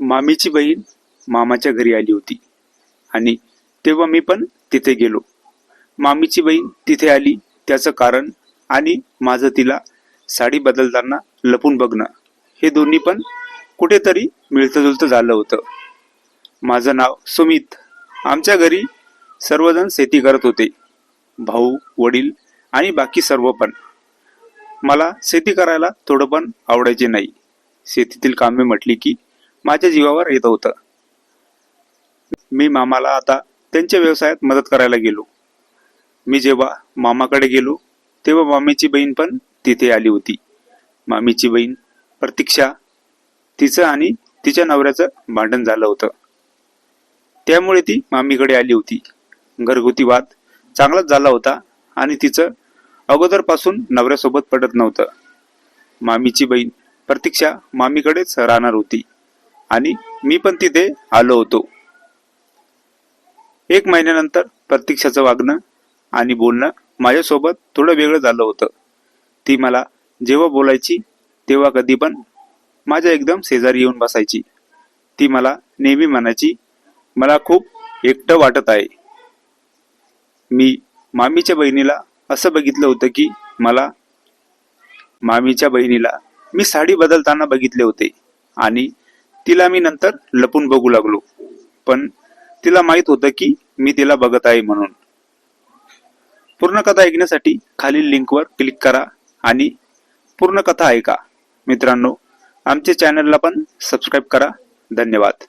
मामीची बहीण मामाच्या घरी आली होती आणि तेव्हा मी पण तिथे गेलो. मामीची बहीण तिथे आली त्याचं कारण आणि माझं तिला साडी बदलताना लपून बघणं हे दोन्ही पण कुठेतरी मिळतं जुळतं झालं होतं. माझं नाव सुमित. आमच्या घरी सर्वजण शेती करत होते. भाऊ, वडील आणि बाकी सर्व पण. मला शेती करायला थोडं पण आवडायचे नाही. शेतीतील कामे म्हटली की माझ्या जीवावर येत होतं. मी मामाला आता त्यांच्या व्यवसायात मदत करायला गेलो. मी जेव्हा मामाकडे गेलो तेव्हा मामीची बहीण पण तिथे आली होती. मामीची बहीण प्रतीक्षा, तिचं आणि तिच्या नवऱ्याचं भांडण झालं होतं, त्यामुळे ती मामीकडे आली होती. घरगुती वाद चांगलाच झाला होता आणि तिचं अगोदरपासून नवऱ्यासोबत पटत नव्हतं. मामीची बहीण प्रतीक्षा मामीकडेच राहणार होती आणि मी पण तिथे आलो होतो. 1 महिन्यानंतर प्रतीक्षाचं वागणं आणि बोलणं माझ्यासोबत थोडं वेगळं झालं होतं. ती मला जेव्हा बोलायची तेव्हा कधी पण माझ्या एकदम शेजारी येऊन बसायची. ती मला नेहमी म्हणायची, मला खूप एकटं वाटत आहे. मी मामीच्या बहिणीला असं बघितलं होतं की मामीच्या बहिणीला मी साडी बदलताना बघितले होते आणि तिला मी नंतर लपून बघू लागलो, पण तिला माहित होतं की मी तिला बघत आहे म्हणून. पूर्ण कथा ऐकण्यासाठी खालील लिंकवर क्लिक करा आणि पूर्ण कथा ऐका. मित्रांनो, आमच्या चॅनलला पण सबस्क्राईब करा. धन्यवाद.